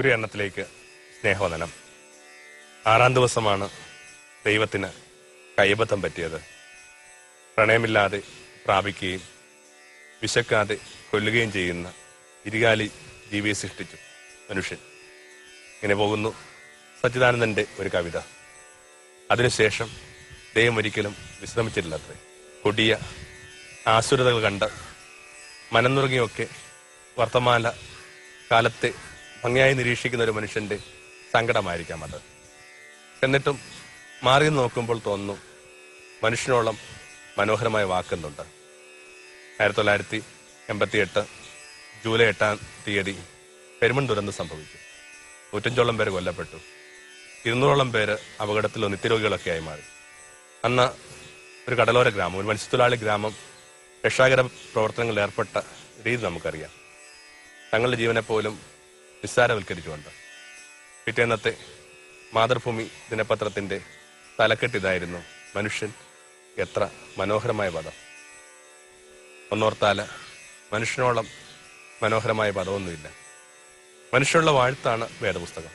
സൂര്യകരണത്തിലേക്ക് സ്നേഹവന്ദനം. 6-ാം ദിവസമാണ് ദൈവത്തിന് കൈബദ്ധം പറ്റിയത്. പ്രണയമില്ലാതെ പ്രാപിക്കുകയും വിശക്കാതെ കൊല്ലുകയും ചെയ്യുന്ന ഇരുകാലി ജീവിയെ സൃഷ്ടിച്ചു മനുഷ്യൻ. ഇങ്ങനെ പോകുന്നു സച്ചിദാനന്ദന്റെ ഒരു കവിത. അതിനുശേഷം ദൈവം ഒരിക്കലും വിശ്രമിച്ചിട്ടില്ലത്രേ. കൊടിയ ആസുരതകൾ കണ്ട് മനംനുറുങ്ങിയൊക്കെ വർത്തമാന കാലത്തെ ഭംഗിയായി നിരീക്ഷിക്കുന്ന ഒരു മനുഷ്യന്റെ സങ്കടമായിരിക്കാം അത്. എന്നിട്ടും മാറി നോക്കുമ്പോൾ തോന്നുന്നു മനുഷ്യനോളം മനോഹരമായ വാക്കുന്നുണ്ട്. 1988 ജൂലൈ 8-ാം തീയതി പെരുമൺ ദുരന്തം സംഭവിച്ചു. 105ഓളം പേര് കൊല്ലപ്പെട്ടു. 200ഓളം പേര് അപകടത്തിലോ നിത്യരോഗികളൊക്കെ ആയി മാറി. അന്ന് ഒരു കടലോര ഗ്രാമം, ഒരു മത്സ്യത്തൊഴിലാളി ഗ്രാമം രക്ഷാകര പ്രവർത്തനങ്ങളിൽ ഏർപ്പെട്ട രീതി നമുക്കറിയാം. തങ്ങളുടെ ജീവനെ പോലും നിസ്സാരവൽക്കരിച്ചുകൊണ്ട്. പിറ്റേന്നത്തെ മാതൃഭൂമി ദിനപത്രത്തിന്റെ തലക്കെട്ടിതായിരുന്നു: മനുഷ്യൻ എത്ര മനോഹരമായ പദം. ഒന്നോർത്താല് മനുഷ്യനോളം മനോഹരമായ പദമൊന്നുമില്ല. മനുഷ്യനുള്ള വാഴ്ത്താണ് വേദപുസ്തകം.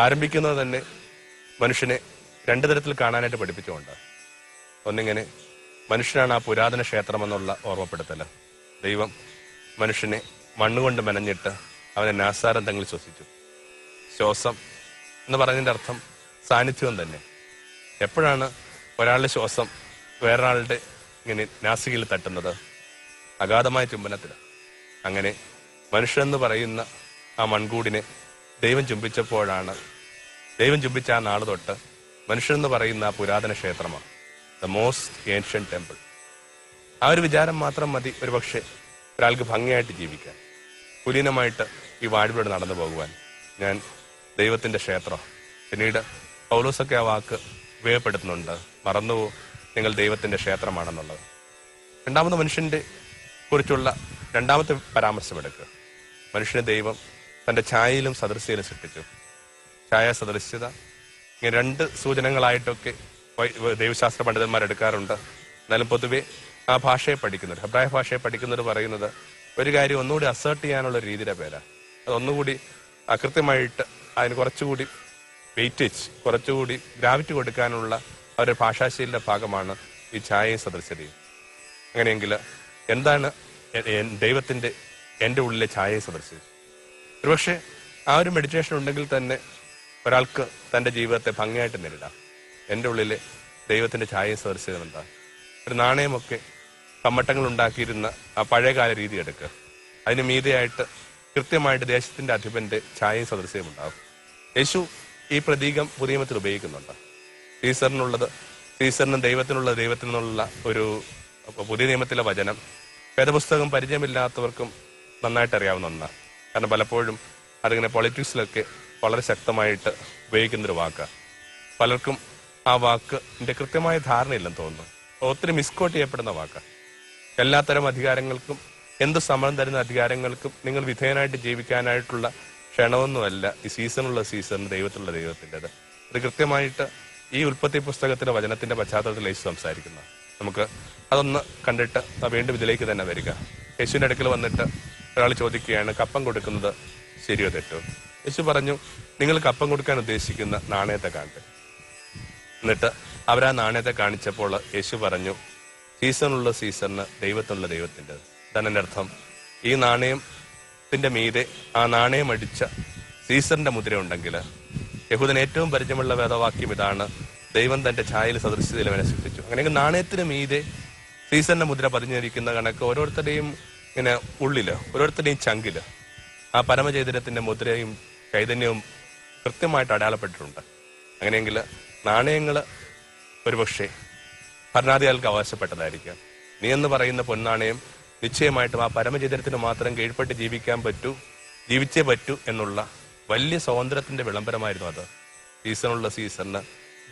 ആരംഭിക്കുന്നത് തന്നെ മനുഷ്യനെ 2 തരത്തിൽ കാണാനായിട്ട് പഠിപ്പിച്ചുകൊണ്ട്. ഒന്നിങ്ങനെ മനുഷ്യനാണ് ആ പുരാതന ക്ഷേത്രമെന്നുള്ള ഓർമ്മപ്പെടുത്തല്. ദൈവം മനുഷ്യനെ മണ്ണുകൊണ്ട് മെനഞ്ഞിട്ട് അവനെ നാസാരം തങ്ങളിൽ ശ്വസിച്ചു. ശ്വാസം എന്ന് പറഞ്ഞതിന്റെ അർത്ഥം സാന്നിധ്യം തന്നെ. എപ്പോഴാണ് ഒരാളുടെ ശ്വാസം വേറൊരാളുടെ ഇങ്ങനെ നാസികയിൽ തട്ടുന്നത്? അഗാധമായ ചുംബനത്തിൽ. അങ്ങനെ മനുഷ്യനെന്ന് പറയുന്ന ആ മൺകൂടിനെ ദൈവം ചുംബിച്ചപ്പോഴാണ്, ദൈവം ചുംബിച്ച ആ നാൾ തൊട്ട് മനുഷ്യനെന്ന് പറയുന്ന ആ പുരാതന ക്ഷേത്രമാണ് ദ മോസ്റ്റ് ഏൻഷ്യൻ ടെമ്പിൾ. ആ ഒരു വിചാരം മാത്രം മതി ഒരുപക്ഷെ ഒരാൾക്ക് ഭംഗിയായിട്ട് ജീവിക്കാൻ, കുലീനമായിട്ട് ഈ വാഴ്വിലൂടെ നടന്നു പോകുവാൻ. ഞാൻ ദൈവത്തിന്റെ ക്ഷേത്രം. പിന്നീട് പൗലോസൊക്കെ ആ വാക്ക് ഉപയോഗപ്പെടുത്തുന്നുണ്ട്: മറന്നുവോ നിങ്ങൾ ദൈവത്തിന്റെ ക്ഷേത്രമാണെന്നുള്ളത്. രണ്ടാമത് മനുഷ്യന്റെ കുറിച്ചുള്ള രണ്ടാമത്തെ പരാമർശം എടുക്കുക. മനുഷ്യനെ ദൈവം തന്റെ ഛായയിലും സദൃശ്യയിലും സൃഷ്ടിച്ചു. ഛായ, സദൃശ്യത, ഇങ്ങനെ 2 സൂചനകളായിട്ടൊക്കെ ദൈവശാസ്ത്ര പണ്ഡിതന്മാരെടുക്കാറുണ്ട്. എന്നാലും പൊതുവെ ആ ഭാഷയെ പഠിക്കുന്നവർ, ഹെബ്രായ ഭാഷയെ പഠിക്കുന്നവർ പറയുന്നത് ഒരു കാര്യം ഒന്നുകൂടി അസേർട്ട് ചെയ്യാനുള്ള രീതിയുടെ പേരാണ്. അതൊന്നുകൂടി കൃത്യമായിട്ട് അതിന് കുറച്ചുകൂടി വെയിറ്റേജ്, കുറച്ചുകൂടി ഗ്രാവിറ്റി കൊടുക്കാനുള്ള അവരുടെ ഭാഷാശൈലിയുടെ ഭാഗമാണ് ഈ ഛായയും സദൃശ്യതയും. അങ്ങനെയെങ്കിൽ എന്താണ് ദൈവത്തിന്റെ എൻ്റെ ഉള്ളിലെ ഛായയും സദൃശ്യത? ഒരുപക്ഷെ ആ ഒരു മെഡിറ്റേഷൻ ഉണ്ടെങ്കിൽ തന്നെ ഒരാൾക്ക് തൻ്റെ ജീവിതത്തെ ഭംഗിയായിട്ട് നേരിടാം. എൻ്റെ ഉള്ളിലെ ദൈവത്തിന്റെ ഛായയും സദൃശ്യത എന്താ? ഒരു നാണയമൊക്കെ കമ്മട്ടങ്ങൾ ഉണ്ടാക്കിയിരുന്ന ആ പഴയകാല രീതി എടുക്കുക. അതിന് മീതെയായിട്ട് കൃത്യമായിട്ട് ദേശത്തിന്റെ അധിപന്റെ ഛായയും സദൃശ്യവും ഉണ്ടാകും. യേശു ഈ പ്രതീകം പുതിയ നിയമത്തിൽ ഉപയോഗിക്കുന്നുണ്ട്. സീസറിനുള്ളത് സീസറിനും ദൈവത്തിനുള്ളത് ദൈവത്തിനുള്ള ഒരു പുതിയ നിയമത്തിലെ വചനം വേദപുസ്തകം പരിചയമില്ലാത്തവർക്കും നന്നായിട്ട് അറിയാവുന്ന ഒന്നാണ്. കാരണം പലപ്പോഴും അതിങ്ങനെ പൊളിറ്റിക്സിലൊക്കെ വളരെ ശക്തമായിട്ട് ഉപയോഗിക്കുന്നൊരു വാക്കാണ്. പലർക്കും ആ വാക്കിന്റെ കൃത്യമായ ധാരണയില്ലെന്ന് തോന്നുന്നു. ഒത്തിരി മിസ്കോട്ട് ചെയ്യപ്പെടുന്ന വാക്കാണ്. എല്ലാത്തരം അധികാരങ്ങൾക്കും, എന്ത് സമ്മതം തരുന്ന അധികാരങ്ങൾക്കും നിങ്ങൾ വിധേയനായിട്ട് ജീവിക്കാനായിട്ടുള്ള ക്ഷണമൊന്നുമല്ല ഈ സീസണുള്ള സീസണിന് ദൈവത്തിലുള്ള ദൈവത്തിൻ്റെത്. ഇത് കൃത്യമായിട്ട് ഈ ഉൽപ്പത്തി പുസ്തകത്തിന്റെ വചനത്തിന്റെ പശ്ചാത്തലത്തിൽ യേശു സംസാരിക്കുന്ന. നമുക്ക് അതൊന്ന് കണ്ടിട്ട് വീണ്ടും ഇതിലേക്ക് തന്നെ വരിക. യേശുവിന്റെ അടുക്കൽ വന്നിട്ട് ഒരാൾ ചോദിക്കുകയാണ്, കപ്പം കൊടുക്കുന്നത് ശരിയോ തെറ്റോ? യേശു പറഞ്ഞു, നിങ്ങൾ കപ്പം കൊടുക്കാൻ ഉദ്ദേശിക്കുന്ന നാണയത്തെ കാണട്ടെ. എന്നിട്ട് അവരാ നാണയത്തെ കാണിച്ചപ്പോൾ യേശു പറഞ്ഞു, സീസണുള്ള സീസണിന് ദൈവത്തിനുള്ള ദൈവത്തിൻ്റെത്. ഇതാണ് എൻ്റെ അർത്ഥം. ഈ നാണയത്തിന്റെ മീതെ ആ നാണയം അടിച്ച സീസറിന്റെ മുദ്ര ഉണ്ടെങ്കിൽ, യഹൂദന് ഏറ്റവും പരിചയമുള്ള വേദവാക്യം ഇതാണ്: ദൈവം തന്റെ ഛായയിൽ സദൃശ്യതയിൽ അവനെ സൃഷ്ടിച്ചു. അങ്ങനെയെങ്കിൽ നാണയത്തിന് മീതെ സീസറിന്റെ മുദ്ര പതിഞ്ഞിരിക്കുന്ന കണക്ക് ഓരോരുത്തരുടെയും ഇങ്ങനെ ഉള്ളില്, ഓരോരുത്തരുടെയും ചങ്കില് ആ പരമചൈതന്യത്തിന്റെ മുദ്രയും ചൈതന്യവും കൃത്യമായിട്ട് അടയാളപ്പെട്ടിട്ടുണ്ട്. അങ്ങനെയെങ്കിൽ നാണയങ്ങൾ ഒരുപക്ഷെ ഭരണാധികാരികൾക്ക് അവകാശപ്പെട്ടതായിരിക്കാം. നീ എന്ന് പറയുന്ന പൊന്നാണയം നിശ്ചയമായിട്ടും ആ പരമചൈതന്യത്തിന് മാത്രം കീഴ്പ്പെട്ട് ജീവിച്ചേ പറ്റൂ എന്നുള്ള വലിയ സ്വാതന്ത്ര്യത്തിന്റെ വിളംബരമായിരുന്നു അത്. സീസണുള്ള സീസണിന്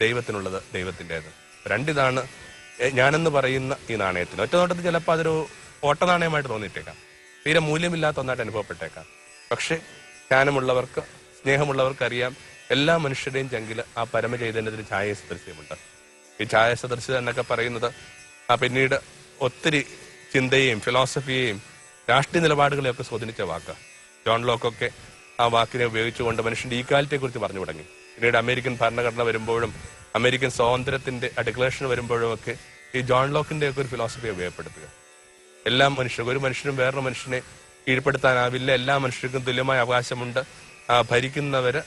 ദൈവത്തിനുള്ളത് ദൈവത്തിൻ്റെത്. രണ്ടിതാണ് ഞാനെന്ന് പറയുന്ന ഈ നാണയത്തിന്. ഒറ്റ നോട്ടത്തിൽ ചിലപ്പോൾ അതൊരു ഓട്ട നാണയമായിട്ട് തോന്നിയിട്ടേക്കാം, തീരെ മൂല്യമില്ലാത്ത ഒന്നായിട്ട് അനുഭവപ്പെട്ടേക്കാം. പക്ഷെ ജ്ഞാനമുള്ളവർക്ക്, സ്നേഹമുള്ളവർക്ക് അറിയാം, എല്ലാ മനുഷ്യരുടെയും ചങ്കില് ആ പരമചൈതന്യത്തിന് ഛായ സദൃശ്യമുണ്ട്. ഈ ഛായ സദൃശ്യത എന്നൊക്കെ പറയുന്നത് പിന്നീട് ഒത്തിരി ചിന്തയെയും ഫിലോസഫിയെയും രാഷ്ട്രീയ നിലപാടുകളെയൊക്കെ സ്വാധീനിച്ച വാക്കാണ്. ജോൺ ലോക്കൊക്കെ ആ വാക്കിനെ ഉപയോഗിച്ചുകൊണ്ട് മനുഷ്യന്റെ ഈക്വാലിറ്റിയെക്കുറിച്ച് പറഞ്ഞു തുടങ്ങി. പിന്നീട് അമേരിക്കൻ ഭരണഘടന വരുമ്പോഴും അമേരിക്കൻ സ്വാതന്ത്ര്യത്തിന്റെ ഡിക്ലറേഷൻ വരുമ്പോഴും ഒക്കെ ഈ ജോൺ ലോക്കിന്റെ ഒക്കെ ഒരു ഫിലോസഫിയെ ഉപയോഗപ്പെടുത്തുക. എല്ലാ മനുഷ്യർക്കും, ഒരു മനുഷ്യനും വേറൊരു മനുഷ്യനെ കീഴ്പ്പെടുത്താനാവില്ല, എല്ലാ മനുഷ്യർക്കും തുല്യമായ അവകാശമുണ്ട്, ഭരിക്കുന്നവര്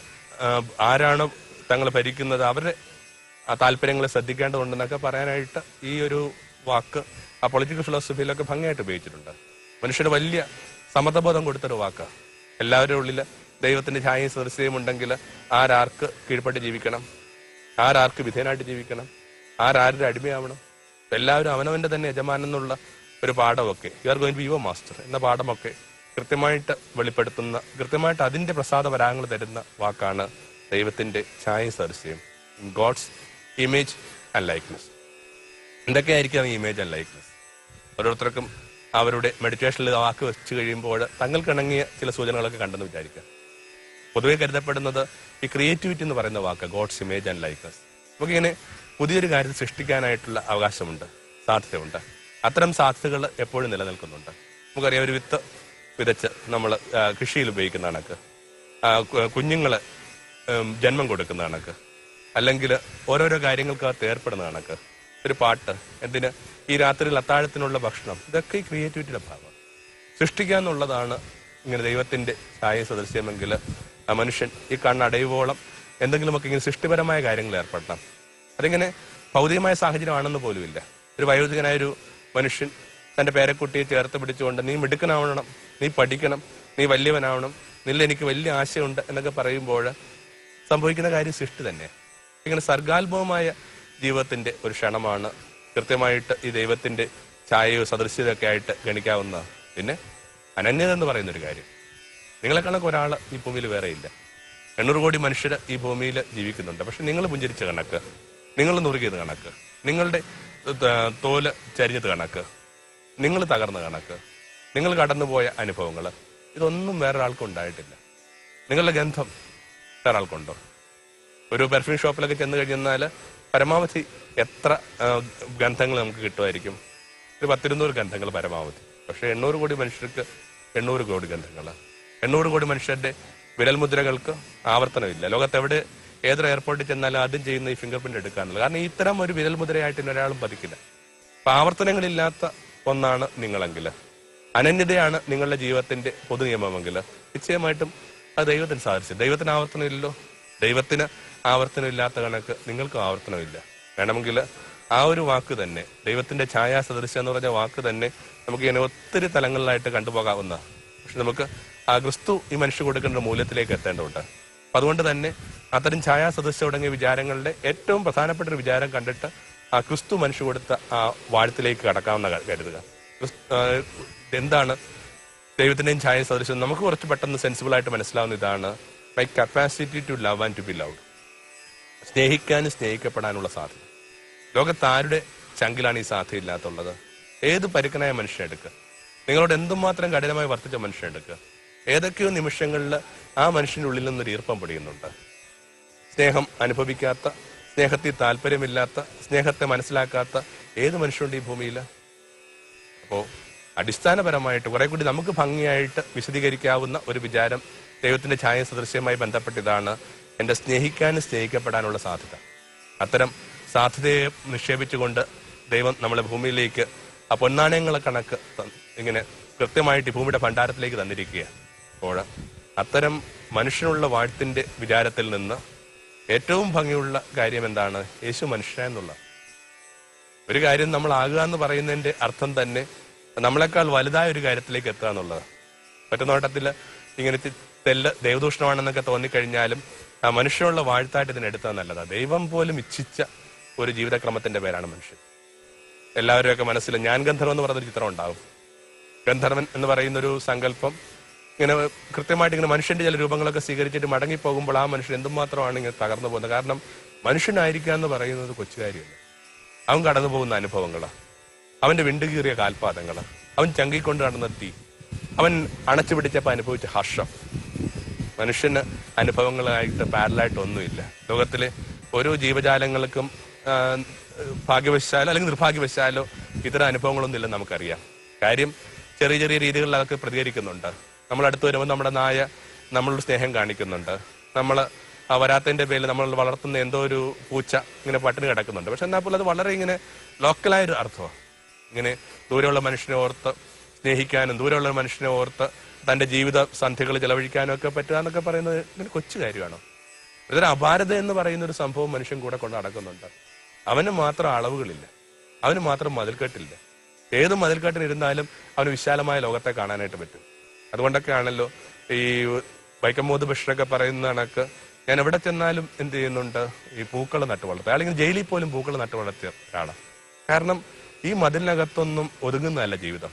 ആരാണ് തങ്ങൾ ഭരിക്കുന്നത് അവരുടെ താല്പര്യങ്ങളെ ശ്രദ്ധിക്കേണ്ടതുണ്ടെന്നൊക്കെ പറയാനായിട്ട് ഈ ഒരു വാക്ക് ആ പൊളിറ്റിക്കൽ ഫിലോസഫിയിലൊക്കെ ഭംഗിയായിട്ട് ഉപയോഗിച്ചിട്ടുണ്ട്. മനുഷ്യന് വലിയ സമതബോധം കൊടുത്തൊരു വാക്കാണ്. എല്ലാവരുടെ ഉള്ളില് ദൈവത്തിന്റെ ഛായയും സദൃശ്യവും ഉണ്ടെങ്കിൽ ആരാർക്ക് കീഴ്പ്പെട്ട് ജീവിക്കണം, ആരാർക്ക് വിധേയനായിട്ട് ജീവിക്കണം, ആരാരുടെ അടിമയാവണം, എല്ലാവരും അവനവന്റെ തന്നെ യജമാനൻ എന്നുള്ള ഒരു പാഠമൊക്കെ you are going to be your master എന്ന പാഠമൊക്കെ കൃത്യമായിട്ട് വെളിപ്പെടുത്തുന്ന, കൃത്യമായിട്ട് അതിന്റെ പ്രസാദ വരാങ്ങൾ തരുന്ന വാക്കാണ് ദൈവത്തിന്റെ ഛായയും സദൃശ്യവും, ഗോഡ്സ് ഇമേജ് ആൻഡ് ലൈക്ക്നെസ്. എന്തൊക്കെയായിരിക്കും ഈ ഇമേജ് ആൻഡ് ലൈക്ക്നെസ്? ഓരോരുത്തർക്കും അവരുടെ മെഡിറ്റേഷനിൽ വാക്ക് വെച്ച് കഴിയുമ്പോൾ തങ്ങൾക്കിണങ്ങിയ ചില സൂചനകളൊക്കെ കണ്ടെന്ന് വിചാരിക്കുക. പൊതുവെ കരുതപ്പെടുന്നത് ഈ ക്രിയേറ്റിവിറ്റി എന്ന് പറയുന്ന വാക്ക്, ഗോഡ്സ് ഇമേജ് ആൻഡ് ലൈക്ക്നെസ്. നമുക്കിങ്ങനെ പുതിയൊരു കാര്യം സൃഷ്ടിക്കാനായിട്ടുള്ള അവകാശമുണ്ട്, സാധ്യതയുണ്ട്. അത്തരം സാധ്യതകൾ എപ്പോഴും നിലനിൽക്കുന്നുണ്ട്. നമുക്കറിയാം, ഒരു വിത്ത് വിതച്ച് നമ്മൾ കൃഷിയിൽ ഉപയോഗിക്കുന്ന കണക്ക്, കുഞ്ഞുങ്ങളെ ജന്മം കൊടുക്കുന്ന കണക്ക്, അല്ലെങ്കിൽ ഓരോരോ കാര്യങ്ങൾക്കകത്ത് ഏർപ്പെടുന്ന കണക്ക്, ഒരു പാട്ട്, എന്തിന് ഈ രാത്രിയിൽ അത്താഴത്തിനുള്ള ഭക്ഷണം, ഇതൊക്കെ ഈ ക്രിയേറ്റിവിറ്റിയുടെ ഭാഗമാണ്. സൃഷ്ടിക്കുക എന്നുള്ളതാണ് ഇങ്ങനെ ദൈവത്തിന്റെ ഛായ സദൃശ്യമെങ്കിൽ മനുഷ്യൻ ഈ കണ്ണടയുവോളം എന്തെങ്കിലുമൊക്കെ ഇങ്ങനെ സൃഷ്ടിപരമായ കാര്യങ്ങൾ ഏർപ്പെടണം. അതിങ്ങനെ ഭൗതികമായ സാഹചര്യമാണെന്ന് പോലുമില്ല. ഒരു വയോധികനായൊരു മനുഷ്യൻ തന്റെ പേരക്കുട്ടിയെ ചേർത്ത് പിടിച്ചുകൊണ്ട് നീ മിടുക്കനാവണം, നീ പഠിക്കണം, നീ വലിയവനാവണം, എനിക്ക് വലിയ ആശയമുണ്ട് എന്നൊക്കെ പറയുമ്പോൾ സംഭവിക്കുന്ന കാര്യം സൃഷ്ടി തന്നെ. ഇങ്ങനെ സർഗാത്മകമായ ജീവിതത്തിന്റെ ഒരു ക്ഷണമാണ് കൃത്യമായിട്ട് ഈ ദൈവത്തിന്റെ ഛായയോ സദൃശ്യതയൊക്കെ ആയിട്ട് ഗണിക്കാവുന്ന. പിന്നെ അനന്യത എന്ന് പറയുന്നൊരു കാര്യം, നിങ്ങളെ കണക്ക് ഒരാൾ ഈ ഭൂമിയിൽ വേറെ ഇല്ല. 800 കോടി മനുഷ്യർ ഈ ഭൂമിയിൽ ജീവിക്കുന്നുണ്ട്. പക്ഷെ നിങ്ങൾ പുഞ്ചിരിച്ച കണക്ക്, നിങ്ങൾ നുറുകിയത് കണക്ക്, നിങ്ങളുടെ തോല് ചരിഞ്ഞത് കണക്ക്, നിങ്ങൾ തകർന്ന കണക്ക്, നിങ്ങൾ കടന്നുപോയ അനുഭവങ്ങൾ, ഇതൊന്നും വേറൊരാൾക്കും ഉണ്ടായിട്ടില്ല. നിങ്ങളുടെ ഗന്ധം വേറൊരാൾക്കുണ്ടോ? ഒരു പെർഫ്യൂം ഷോപ്പിലൊക്കെ ചെന്ന് കഴിഞ്ഞാൽ പരമാവധി എത്ര ഗന്ധങ്ങൾ നമുക്ക് കിട്ടുമായിരിക്കും? ഒരു 10-200 ഗന്ധങ്ങൾ പരമാവധി. പക്ഷെ 800 കോടി മനുഷ്യർക്ക് 800 കോടി ഗന്ധങ്ങൾ. 800 കോടി മനുഷ്യരുടെ വിരൽമുദ്രകൾക്ക് ആവർത്തനമില്ല. ലോകത്തെവിടെ ഏതൊരു എയർപോർട്ടിൽ ചെന്നാലും ആദ്യം ചെയ്യുന്ന ഈ ഫിംഗർ പ്രിന്റ് എടുക്കാനുള്ളത്. കാരണം ഇത്തരം ഒരു വിരൽമുദ്രയായിട്ട് ഒരാളും പതിക്കില്ല. അപ്പൊ ആവർത്തനങ്ങളില്ലാത്ത ഒന്നാണ് നിങ്ങളെങ്കിൽ, അനന്യതയാണ് നിങ്ങളുടെ ജീവിതത്തിന്റെ പൊതു നിയമമെങ്കിൽ, നിശ്ചയമായിട്ടും അത് ദൈവത്തിന് സാധിച്ചു. ദൈവത്തിന് ആവർത്തനമില്ലല്ലോ. ദൈവത്തിന് ആവർത്തനമില്ലാത്ത കണക്ക് നിങ്ങൾക്കും ആവർത്തനമില്ല. വേണമെങ്കിൽ ആ ഒരു വാക്ക് തന്നെ, ദൈവത്തിന്റെ ഛായാ സദൃശ്യം എന്ന് പറഞ്ഞ വാക്ക് തന്നെ നമുക്ക് ഇങ്ങനെ ഒത്തിരി തലങ്ങളിലായിട്ട് കണ്ടുപോകാവുന്ന. പക്ഷെ നമുക്ക് ആ ക്രിസ്തു ഈ മനുഷ്യ കൊടുക്കേണ്ട മൂല്യത്തിലേക്ക് എത്തേണ്ടതുണ്ട്. അപ്പൊ അതുകൊണ്ട് തന്നെ അത്തരം ഛായാ സദൃശ്യം തുടങ്ങിയ വിചാരങ്ങളുടെ ഏറ്റവും പ്രധാനപ്പെട്ട ഒരു വിചാരം കണ്ടിട്ട് ആ ക്രിസ്തു മനുഷ്യ കൊടുത്ത ആ വാഴ്ത്തിലേക്ക് കടക്കാമെന്ന് കരുതുക. എന്താണ് ദൈവത്തിന്റെയും ഛായ സദൃശ്യം? നമുക്ക് കുറച്ച് പെട്ടെന്ന് സെൻസിബിൾ ആയിട്ട് മനസ്സിലാവുന്ന ഇതാണ്, my capacity to love and to be loved. സ്നേഹിക്കാനും സ്നേഹിക്കപ്പെടാനുള്ള സാധ്യത. ലോകത്ത് ആരുടെ ചങ്കിലാണ് ഈ സാധ്യത ഇല്ലാത്തുള്ളത്? ഏത് പരുക്കനായ മനുഷ്യനെടുക്കുക, നിങ്ങളോട് എന്തുമാത്രം കഠിനമായി വർത്തിച്ച മനുഷ്യനെടുക്കുക, ഏതൊക്കെയോ നിമിഷങ്ങളിൽ ആ മനുഷ്യന്റെ ഉള്ളിൽ നിന്നൊരു ഈർപ്പം പൊടിയുന്നുണ്ട്. സ്നേഹം അനുഭവിക്കാത്ത, സ്നേഹത്തിൽ താല്പര്യമില്ലാത്ത, സ്നേഹത്തെ മനസ്സിലാക്കാത്ത ഏത് മനുഷ്യനുണ്ട് ഈ ഭൂമിയിൽ? അപ്പോ അടിസ്ഥാനപരമായിട്ട് കുറെ കൂടി നമുക്ക് ഭംഗിയായിട്ട് വിശദീകരിക്കാവുന്ന ഒരു വിചാരം ദൈവത്തിന്റെ ഛായ സദൃശ്യമായി ബന്ധപ്പെട്ടിതാണ് എന്റെ സ്നേഹിക്കാനും സ്നേഹിക്കപ്പെടാനുള്ള സാധ്യത. അത്തരം സാധ്യതയെ നിക്ഷേപിച്ചുകൊണ്ട് ദൈവം നമ്മളെ ഭൂമിയിലേക്ക് ആ പൊന്നാണയങ്ങളെ കണക്ക് ഇങ്ങനെ കൃത്യമായിട്ട് ഈ ഭൂമിയുടെ ഭണ്ഡാരത്തിലേക്ക് തന്നിരിക്കുകയാണ്. അപ്പോൾ അത്തരം മനുഷ്യനുള്ള വാഴ്ത്തിന്റെ വിചാരത്തിൽ നിന്ന് ഏറ്റവും ഭംഗിയുള്ള കാര്യം എന്താണ്? യേശു മനുഷ്യനെന്നുള്ള ഒരു കാര്യം നമ്മൾ ആകുക എന്ന് പറയുന്നതിന്റെ അർത്ഥം തന്നെ നമ്മളെക്കാൾ വലുതായ ഒരു കാര്യത്തിലേക്ക് എത്തുക എന്നുള്ളത്. മറ്റു ഇങ്ങനത്തെ തെല്ല് ദൈവദൂഷണമാണെന്നൊക്കെ തോന്നിക്കഴിഞ്ഞാലും ആ മനുഷ്യനുള്ള വാഴ്ത്തായിട്ട് ഇതിനെടുത്താൽ നല്ലതാണ്. ദൈവം പോലും ഇച്ഛിച്ച ഒരു ജീവിതക്രമത്തിന്റെ പേരാണ് മനുഷ്യൻ. എല്ലാവരുമൊക്കെ മനസ്സിൽ ഞാൻ ഗന്ധർവൻ എന്ന് പറഞ്ഞൊരു ചിത്രം ഉണ്ടാവും. ഗന്ധർവൻ എന്ന് പറയുന്നൊരു സങ്കല്പം ഇങ്ങനെ കൃത്യമായിട്ട് ഇങ്ങനെ മനുഷ്യന്റെ ചില രൂപങ്ങളൊക്കെ സ്വീകരിച്ചിട്ട് മടങ്ങിപ്പോകുമ്പോൾ ആ മനുഷ്യൻ എന്തുമാത്രമാണ് ഇങ്ങനെ തകർന്നു പോകുന്നത്. കാരണം മനുഷ്യനായിരിക്കുക എന്ന് പറയുന്നത് കൊച്ചു കാര്യമല്ല. അവൻ കടന്നു പോകുന്ന അനുഭവങ്ങളാണ്, അവന്റെ വിണ്ടുകീറിയ കാൽപാദങ്ങള്, അവൻ ചങ്കിക്കൊണ്ട് നടന്ന തീ, അവൻ അണച്ചു പിടിച്ചപ്പോൾ അനുഭവിച്ച ഹർഷം. മനുഷ്യന് അനുഭവങ്ങളായിട്ട് പാരലായിട്ട് ഒന്നുമില്ല. ലോകത്തിലെ ഓരോ ജീവജാലങ്ങൾക്കും ഭാഗ്യവശാലോ അല്ലെങ്കിൽ നിർഭാഗ്യവശാലോ ഇത്തരം അനുഭവങ്ങളൊന്നും ഇല്ലെന്ന് നമുക്കറിയാം. കാര്യം ചെറിയ ചെറിയ രീതികളിൽ അതൊക്കെ പ്രതികരിക്കുന്നുണ്ട്. നമ്മൾ അടുത്ത് വരുമ്പോൾ നമ്മുടെ നായ നമ്മളോട് സ്നേഹം കാണിക്കുന്നുണ്ട്. നമ്മൾ വരാത്തതിന്റെ പേരിൽ നമ്മൾ വളർത്തുന്ന എന്തോ ഒരു പൂച്ച ഇങ്ങനെ പട്ടിണി കിടക്കുന്നുണ്ട്. പക്ഷെ എന്നാൽ പോലും അത് വളരെ ഇങ്ങനെ ലോക്കലായൊരു അർത്ഥമാണ്. ഇങ്ങനെ ദൂരെയുള്ള മനുഷ്യനെ ഓർത്ത് സ്നേഹിക്കാനും ദൂരെയുള്ള മനുഷ്യനെ ഓർത്ത് തന്റെ ജീവിത സന്ധ്യകൾ ചെലവഴിക്കാനും ഒക്കെ പറ്റുക എന്നൊക്കെ പറയുന്നത് ഇങ്ങനെ കൊച്ചു കാര്യമാണോ? ഇതൊരു അപാരത എന്ന് പറയുന്ന ഒരു സംഭവം മനുഷ്യൻ കൂടെ കൊണ്ട് നടക്കുന്നുണ്ട്. അവന് മാത്രം അളവുകളില്ല, അവന് മാത്രം മതിൽക്കെട്ടില്ല. ഏത് മതിൽക്കെട്ടിനിരുന്നാലും അവന് വിശാലമായ ലോകത്തെ കാണാനായിട്ട് പറ്റും. അതുകൊണ്ടൊക്കെ ആണല്ലോ ഈ വൈക്കം മുഹമ്മദ് ബഷീറൊക്കെ പറയുന്ന കണക്ക് ഞാൻ എവിടെ ചെന്നാലും എന്ത് ചെയ്യുന്നുണ്ട്, ഈ പൂക്കൾ നട്ടു വളർത്തുക. അല്ലെങ്കിൽ ജയിലിൽ പോലും പൂക്കൾ നട്ടു വളർത്തിയ ഒരാളാണ്. കാരണം ഈ മതിലിനകത്തൊന്നും ഒതുങ്ങുന്നതല്ല ജീവിതം.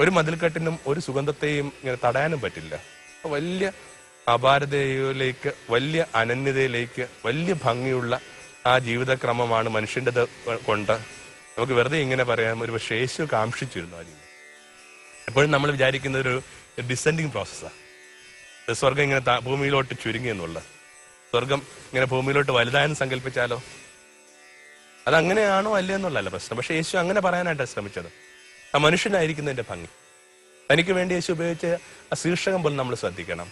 ഒരു മതിൽക്കെട്ടിനും ഒരു സുഗന്ധത്തെയും ഇങ്ങനെ തടയാനും പറ്റില്ല. വലിയ അപാരതയിലേക്ക്, വലിയ അനന്യതയിലേക്ക്, വലിയ ഭംഗിയുള്ള ആ ജീവിതക്രമമാണ് മനുഷ്യൻ്റെത് കൊണ്ട് നമുക്ക് വെറുതെ ഇങ്ങനെ പറയാം. ഒരു പക്ഷേ യേശു കാക്ഷിച്ചിരുന്നു ആ ജീവിതം. എപ്പോഴും നമ്മൾ വിചാരിക്കുന്ന ഒരു ഡിസെൻഡിങ് പ്രോസസ്സാണ്. സ്വർഗം ഇങ്ങനെ ഭൂമിയിലോട്ട് ചുരുങ്ങി എന്നുള്ള, സ്വർഗം ഇങ്ങനെ ഭൂമിയിലോട്ട് വലുതായെന്ന് സങ്കല്പിച്ചാലോ? അതങ്ങനെയാണോ അല്ലേ എന്നുള്ളതല്ല പ്രശ്നം. പക്ഷെ യേശു അങ്ങനെ പറയാനായിട്ടാണ് ശ്രമിച്ചത്. ആ മനുഷ്യനായിരിക്കുന്നതിന്റെ ഭംഗി. തനിക്ക് വേണ്ടി യേശു ഉപയോഗിച്ച ആ ശീർഷകം പോലും നമ്മൾ ശ്രദ്ധിക്കണം.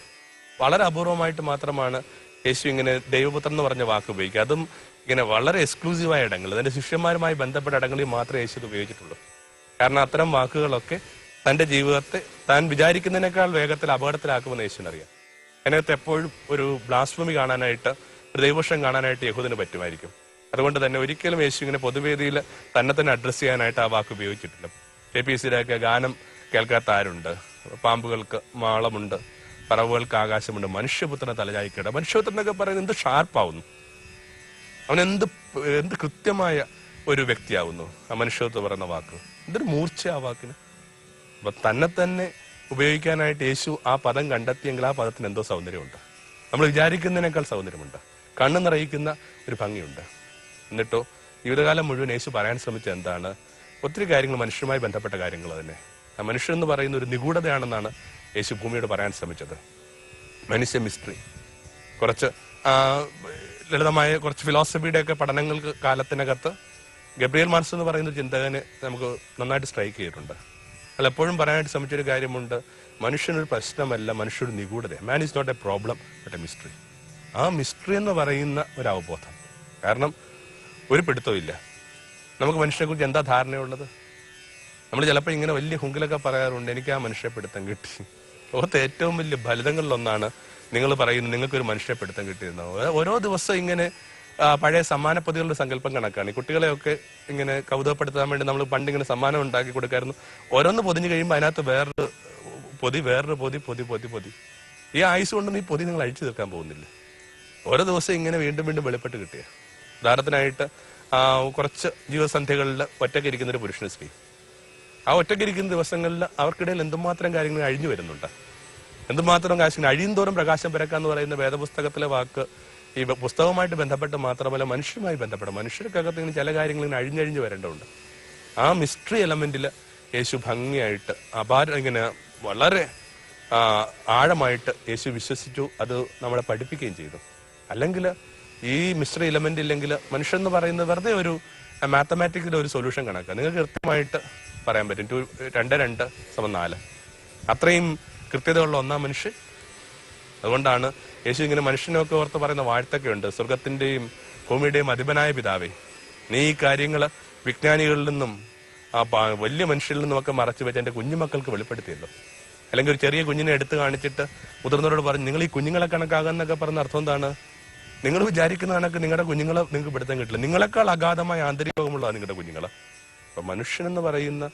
വളരെ അപൂർവമായിട്ട് മാത്രമാണ് യേശു ഇങ്ങനെ ദൈവപുത്രൻ എന്ന് പറഞ്ഞ വാക്ക് ഉപയോഗിക്കുക. അതും ഇങ്ങനെ വളരെ എക്സ്ക്ലൂസീവായ ഇടങ്ങളിൽ, തന്റെ ശിഷ്യന്മാരുമായി ബന്ധപ്പെട്ട ഇടങ്ങളിൽ മാത്രമേ യേശു ഇത് ഉപയോഗിച്ചിട്ടുള്ളൂ. കാരണം അത്തരം വാക്കുകളൊക്കെ തന്റെ ജീവിതത്തെ താൻ വിചാരിക്കുന്നതിനേക്കാൾ വേഗത്തിൽ അപകടത്തിലാക്കുമെന്ന് യേശുവിനറിയാം. അതിനകത്ത് എപ്പോഴും ഒരു ബ്ലാസ്ഫമി കാണാനായിട്ട്, ഒരു ദൈവപക്ഷം കാണാനായിട്ട് യഹൂദന് പറ്റുമായിരിക്കും. അതുകൊണ്ട് തന്നെ ഒരിക്കലും യേശു ഇങ്ങനെ പൊതുവേദിയിൽ തന്നെ അഡ്രസ് ചെയ്യാനായിട്ട് ആ വാക്ക് ഉപയോഗിച്ചിട്ടില്ല. KPSCയുടെയൊക്കെ ഗാനം കേൾക്കാത്ത ആരുണ്ട്? പാമ്പുകൾക്ക് മാളമുണ്ട്, പറവുകൾക്ക് ആകാശമുണ്ട്, മനുഷ്യപുത്രനെ തലചായ്ക്കട. മനുഷ്യപുത്രൻ എന്നൊക്കെ പറയുന്നത് എന്ത് ഷാർപ്പാവുന്നു, അവൻ എന്ത് കൃത്യമായ ഒരു വ്യക്തിയാവുന്നു ആ മനുഷ്യത്വം പറയുന്ന വാക്ക്. എന്തൊരു മൂർച്ച ആ വാക്കിന്. അപ്പൊ തന്നെ ഉപയോഗിക്കാനായിട്ട് യേശു ആ പദം കണ്ടെത്തിയെങ്കിൽ ആ പദത്തിന് എന്തോ സൗന്ദര്യമുണ്ട്. നമ്മൾ വിചാരിക്കുന്നതിനേക്കാൾ സൗന്ദര്യമുണ്ട്, കണ്ണു നിറയിക്കുന്ന ഒരു ഭംഗിയുണ്ട്. എന്നിട്ടോ ജീവിതകാലം മുഴുവൻ യേശു പറയാൻ ശ്രമിച്ചത് എന്താണ്? ഒത്തിരി കാര്യങ്ങൾ മനുഷ്യരുമായി ബന്ധപ്പെട്ട കാര്യങ്ങൾ തന്നെ. ആ മനുഷ്യൻ എന്ന് പറയുന്ന ഒരു നിഗൂഢതയാണെന്നാണ് യേശു ഭൂമിയോട് പറയാൻ ശ്രമിച്ചത്. മനുഷ്യ മിസ്റ്ററി. കുറച്ച് ലളിതമായ കുറച്ച് ഫിലോസഫിയുടെ ഒക്കെ പഠനങ്ങൾക്ക് കാലത്തിനകത്ത് ഗബ്രിയേൽ മാർക്സ് എന്ന് പറയുന്ന ചിന്തകനെ നമുക്ക് നന്നായിട്ട് സ്ട്രൈക്ക് ചെയ്തിട്ടുണ്ട്. അയാൾ എപ്പോഴും പറയാനായിട്ട് ശ്രമിച്ചൊരു കാര്യമുണ്ട്, മനുഷ്യനൊരു പ്രശ്നമല്ല, മനുഷ്യനൊരു നിഗൂഢത. Man is not a problem but a mystery. ആ മിസ്റ്ററി എന്ന് പറയുന്ന ഒരു അവബോധം. കാരണം ഒരു പിടുത്തവും ഇല്ല. നമുക്ക് മനുഷ്യനെ കുറിച്ച് എന്താ ധാരണയുള്ളത്? നമ്മൾ ചിലപ്പോൾ ഇങ്ങനെ വലിയ ഹുങ്കിലൊക്കെ പറയാറുണ്ട്, എനിക്ക് ആ മനുഷ്യരെ പിടുത്തം കിട്ടി. ലോകത്തെ ഏറ്റവും വലിയ ഫലിതങ്ങളിലൊന്നാണ് നിങ്ങൾ പറയുന്നത് നിങ്ങൾക്കൊരു മനുഷ്യരെ പിടുത്തം കിട്ടിയിരുന്നത്. ഓരോ ദിവസം ഇങ്ങനെ പഴയ സമ്മാനപ്പൊതികളുടെ സങ്കല്പം കണക്കാണ്. ഈ കുട്ടികളെയൊക്കെ ഇങ്ങനെ കൗതുകപ്പെടുത്താൻ വേണ്ടി നമ്മൾ പണ്ട് ഇങ്ങനെ സമ്മാനം ഉണ്ടാക്കി കൊടുക്കായിരുന്നു. ഓരോന്ന് പൊതിഞ്ഞ് കഴിയുമ്പോൾ അതിനകത്ത് വേറൊരു പൊതി. ഈ ആയുസ് കൊണ്ടൊന്നും ഈ പൊതി നിങ്ങൾ അഴിച്ചു തീർക്കാൻ പോകുന്നില്ല. ഓരോ ദിവസം ഇങ്ങനെ വീണ്ടും വീണ്ടും വെളിപ്പെട്ട് കിട്ടിയ. ഉദാഹരണത്തിനായിട്ട് കുറച്ച് ജീവിതസന്ധ്യകളിൽ ഒറ്റയ്ക്കിരിക്കുന്ന ഒരു പുരുഷന് സ്ത്രീ, ആ ഒറ്റയ്ക്കിരിക്കുന്ന ദിവസങ്ങളിൽ അവർക്കിടയിൽ എന്തുമാത്രം കാര്യങ്ങൾ അഴിഞ്ഞു വരുന്നുണ്ട്. എന്തുമാത്രം കാശിന് അഴിയുന്തോറും പ്രകാശം പരക്കാന്ന് പറയുന്ന വേദപുസ്തകത്തിലെ വാക്ക് ഈ പുസ്തകവുമായിട്ട് ബന്ധപ്പെട്ട് മാത്രമല്ല മനുഷ്യരുമായി ബന്ധപ്പെട്ട് മനുഷ്യർക്കകത്ത് ഇങ്ങനെ ചില കാര്യങ്ങൾ ഇങ്ങനെ അഴിഞ്ഞഴിഞ്ഞ് വരേണ്ടതുണ്ട്. ആ മിസ്റ്ററി എലമെന്റിൽ യേശു ഭംഗിയായിട്ട് ഇങ്ങനെ വളരെ ആഴമായിട്ട് യേശു വിശ്വസിച്ചു. അത് നമ്മളെ പഠിപ്പിക്കുകയും ചെയ്തു. അല്ലെങ്കിൽ ഈ മിസ്റ്ററി എലമെന്റ് ഇല്ലെങ്കിൽ മനുഷ്യൻ എന്ന് പറയുന്നത് വെറുതെ ഒരു മാത്തമാറ്റിക്സിന്റെ ഒരു സൊല്യൂഷൻ കണക്കാണ്. നിങ്ങൾക്ക് കൃത്യമായിട്ട് പറയാൻ പറ്റും 2 = 4 അത്രയും കൃത്യതയുള്ള ഒന്നാം മനുഷ്യൻ. അതുകൊണ്ടാണ് യേശു ഇങ്ങനെ മനുഷ്യനൊക്കെ ഓർത്ത് പറയുന്ന വാഴ്ത്തൊക്കെ ഉണ്ട്, സ്വർഗത്തിന്റെയും ഭൂമിയുടെയും അധിപനായ പിതാവേ, നീ ഈ കാര്യങ്ങൾ വിജ്ഞാനികളിൽ നിന്നും വലിയ മനുഷ്യരിൽ നിന്നുമൊക്കെ മറച്ചു വെച്ച് എന്റെ കുഞ്ഞുമക്കൾക്ക് വെളിപ്പെടുത്തിയല്ലോ. അല്ലെങ്കിൽ ഒരു ചെറിയ കുഞ്ഞിനെ എടുത്തു കാണിച്ചിട്ട് മുതിർന്നവരോട് പറഞ്ഞു നിങ്ങൾ ഈ കുഞ്ഞുങ്ങളെ കണക്കാകാന്നൊക്കെ പറഞ്ഞ അർത്ഥം എന്താണ്? നിങ്ങൾ വിചാരിക്കുന്ന കണക്ക് നിങ്ങളുടെ കുഞ്ഞുങ്ങളെ നിങ്ങൾക്ക് പിടുത്തം കിട്ടില്ല. നിങ്ങളെക്കാൾ അഗാധമായ ആന്തരികമുള്ളതാണ് നിങ്ങളുടെ കുഞ്ഞുങ്ങളെ. അപ്പൊ മനുഷ്യൻ എന്ന് പറയുന്ന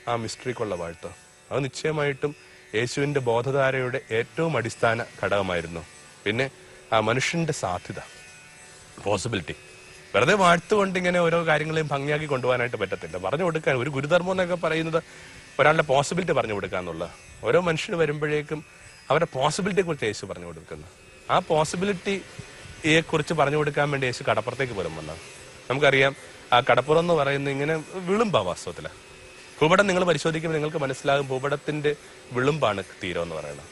ആ മിസ്റ്ററിക്കുള്ള വാഴ്ത്ത അത് നിശ്ചയമായിട്ടും യേശുവിന്റെ ബോധധാരയുടെ ഏറ്റവും അടിസ്ഥാന ഘടകമായിരുന്നു. പിന്നെ ആ മനുഷ്യന്റെ സാധ്യത, പോസിബിലിറ്റി. വെറുതെ വാഴ്ത്തുകൊണ്ട് ഇങ്ങനെ ഓരോ കാര്യങ്ങളെയും ഭംഗിയാക്കി കൊണ്ടുപോകാനായിട്ട് പറ്റത്തില്ല. പറഞ്ഞു കൊടുക്കാൻ ഒരു ഗുരുധർമ്മം എന്നൊക്കെ പറയുന്നത് ഒരാളുടെ പോസിബിലിറ്റി പറഞ്ഞു കൊടുക്കുക എന്നുള്ള. ഓരോ മനുഷ്യന് വരുമ്പോഴേക്കും അവരുടെ പോസിബിലിറ്റിയെ കുറിച്ച് യേശു പറഞ്ഞു കൊടുക്കുന്നു. ആ പോസിബിലിറ്റിയെ കുറിച്ച് പറഞ്ഞു കൊടുക്കാൻ വേണ്ടി യേശു കടപ്പുറത്തേക്ക് പോലും വന്നത്. നമുക്കറിയാം ആ കടപ്പുറം എന്ന് പറയുന്നത് ഇങ്ങനെ വിളുമ്പാ വാസ്തവത്തില്. ഭൂപടം നിങ്ങൾ പരിശോധിക്കുമ്പോൾ നിങ്ങൾക്ക് മനസ്സിലാകും ഭൂപടത്തിന്റെ വിളുമ്പാണ് തീരം എന്ന് പറയുന്നത്.